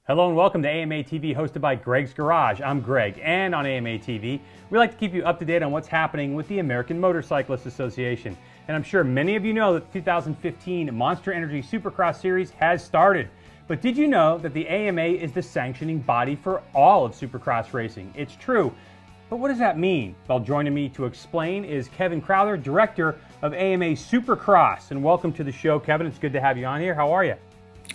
Hello and welcome to AMAtv, hosted by Greg's Garage. I'm Greg, and on AMAtv, we like to keep you up to date on what's happening with the American Motorcyclist Association. And I'm sure many of you know that the 2015 Monster Energy Supercross Series has started. But did you know that the AMA is the sanctioning body for all of Supercross racing? It's true. But what does that mean? Well, joining me to explain is Kevin Crowther, Director of AMA Supercross. And welcome to the show, Kevin. It's good to have you on here. How are you?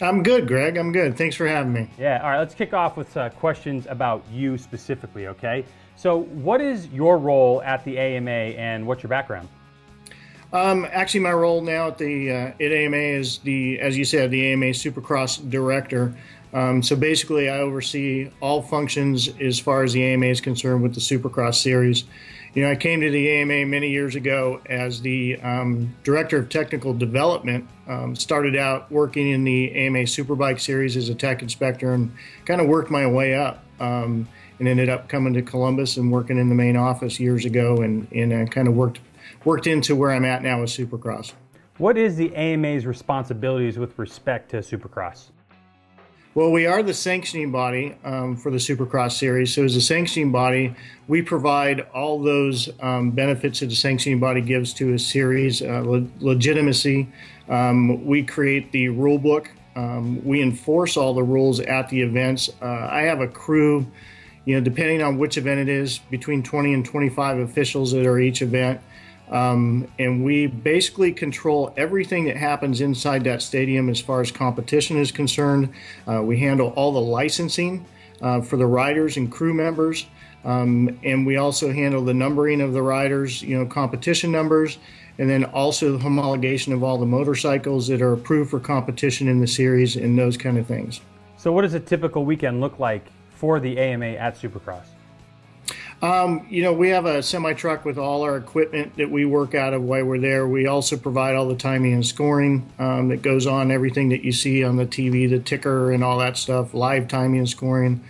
I'm good, Greg. I'm good. Thanks for having me. Yeah, all right, let's kick off with questions about you specifically, okay? So what is your role at the AMA and what's your background? Actually, my role now at AMA is as you said, the AMA Supercross Director. So basically, I oversee all functions as far as the AMA is concerned with the Supercross Series. You know, I came to the AMA many years ago as the Director of Technical Development. Started out working in the AMA Superbike Series as a tech inspector and kind of worked my way up and ended up coming to Columbus and working in the main office years ago and kind of worked into where I'm at now with Supercross. What is the AMA's responsibilities with respect to Supercross? Well, we are the sanctioning body for the Supercross Series. So as a sanctioning body, we provide all those benefits that the sanctioning body gives to a series, legitimacy. We create the rule book. We enforce all the rules at the events. I have a crew, you know, depending on which event it is, between 20 and 25 officials that are each event. And we basically control everything that happens inside that stadium as far as competition is concerned. We handle all the licensing for the riders and crew members. And we also handle the numbering of the riders, you know, competition numbers, and then also the homologation of all the motorcycles that are approved for competition in the series and those kind of things. So what does a typical weekend look like for the AMA at Supercross? You know, we have a semi-truck with all our equipment that we work out of while we're there. We also provide all the timing and scoring that goes on, everything that you see on the TV, the ticker and all that stuff, live timing and scoring.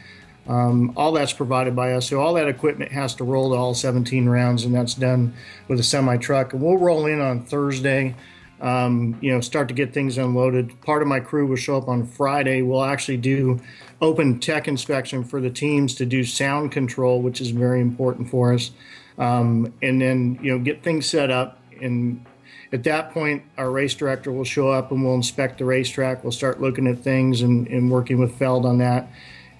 All that's provided by us. So all that equipment has to roll to all 17 rounds, and that's done with a semi-truck. And we'll roll in on Thursday, you know, start to get things unloaded. Part of my crew will show up on Friday. We'll actually do open tech inspection for the teams to do sound control, which is very important for us. And then, you know, get things set up. And at that point, our race director will show up and we'll inspect the racetrack. We'll start looking at things and working with Feld on that.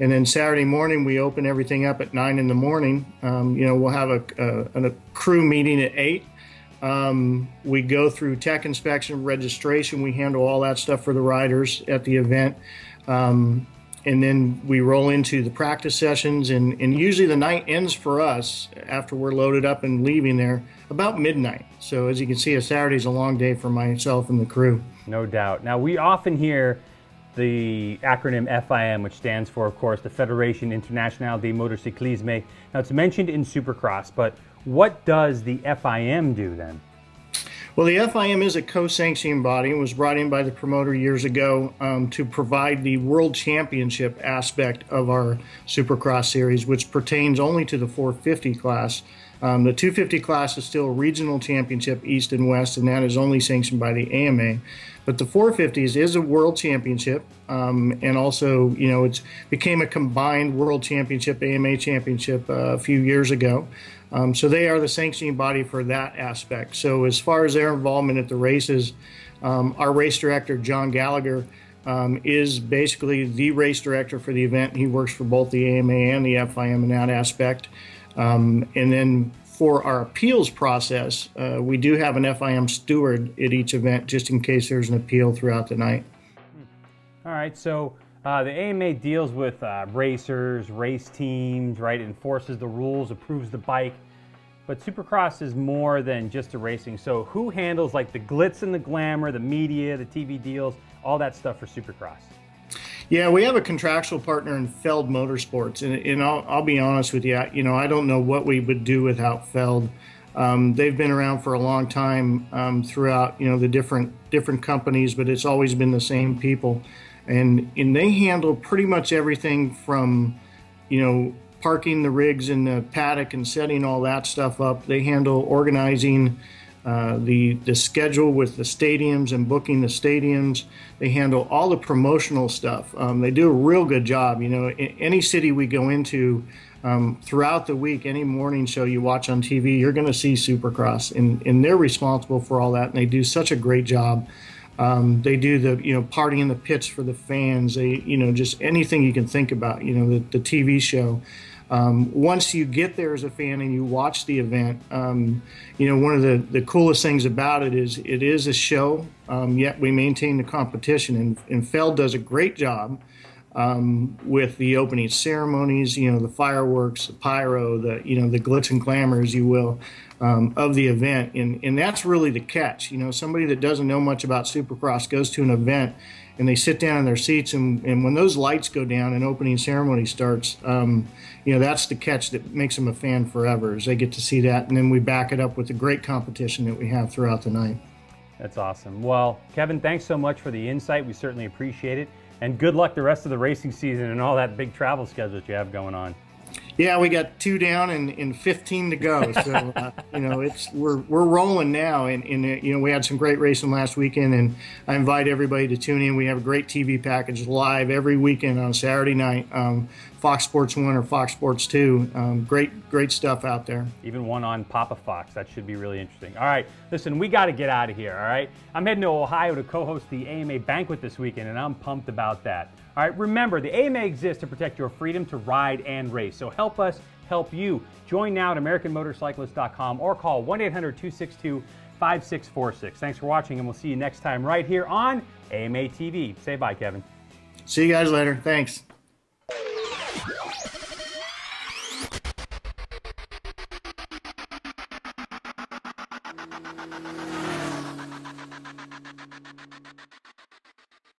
And then Saturday morning, we open everything up at 9 in the morning. You know, we'll have a crew meeting at 8. We go through tech inspection, registration. We handle all that stuff for the riders at the event. And then we roll into the practice sessions. And usually the night ends for us after we're loaded up and leaving there about midnight. So as you can see, a Saturday's a long day for myself and the crew. No doubt. Now, we often hear the acronym FIM, which stands for, of course, the Fédération Internationale des Motocyclisme. Now, it's mentioned in Supercross, but what does the FIM do then? Well, the FIM is a co-sanctioning body and was brought in by the promoter years ago to provide the World Championship aspect of our Supercross series, which pertains only to the 450 class. The 250 class is still a regional championship, East and West, and that is only sanctioned by the AMA. But the 450s is a world championship, and also, you know, it became a combined world championship, AMA championship a few years ago. So they are the sanctioning body for that aspect. So as far as their involvement at the races, our race director, John Gallagher, is basically the race director for the event. He works for both the AMA and the FIM in that aspect. And then for our appeals process, we do have an FIM steward at each event just in case there's an appeal throughout the night. All right, so the AMA deals with racers, race teams, right? It enforces the rules, approves the bike. But Supercross is more than just a racing. So who handles like the glitz and the glamour, the media, the TV deals, all that stuff for Supercross? Yeah, we have a contractual partner in Feld Motorsports, and I'll be honest with you, you know, I don't know what we would do without Feld. They've been around for a long time throughout, you know, the different companies, but it's always been the same people, and they handle pretty much everything from, you know, parking the rigs in the paddock and setting all that stuff up. They handle organizing the schedule with the stadiums and booking the stadiums. They handle all the promotional stuff. They do a real good job. You know, in any city we go into, throughout the week, any morning show you watch on TV, you're going to see Supercross, and they're responsible for all that, and they do such a great job. They do the, you know, party in the pits for the fans. They, you know, just anything you can think about, you know, the TV show. Once you get there as a fan and you watch the event, you know, one of the coolest things about it is a show, yet we maintain the competition, and Feld does a great job with the opening ceremonies, you know, the fireworks, the pyro, the, you know, the glitz and glamour, as you will, of the event. And that's really the catch. You know, somebody that doesn't know much about Supercross goes to an event and they sit down in their seats, and when those lights go down and opening ceremony starts, you know, that's the catch that makes them a fan forever, is they get to see that, and then we back it up with the great competition that we have throughout the night. That's awesome. Well, Kevin, thanks so much for the insight. We certainly appreciate it. And good luck the rest of the racing season and all that big travel schedule that you have going on. Yeah, we got 2 down and 15 to go. So, you know, we're rolling now. And you know, we had some great racing last weekend, and I invite everybody to tune in. We have a great TV package live every weekend on Saturday night, Fox Sports 1 or Fox Sports 2. Great stuff out there. Even one on Papa Fox. That should be really interesting. All right, listen, we got to get out of here, all right? I'm heading to Ohio to co-host the AMA banquet this weekend, and I'm pumped about that. All right, remember, the AMA exists to protect your freedom to ride and race. So help us help you. Join now at AmericanMotorcyclist.com or call 1-800-262-5646. Thanks for watching, and we'll see you next time right here on AMA TV. Say bye, Kevin. See you guys later. Thanks.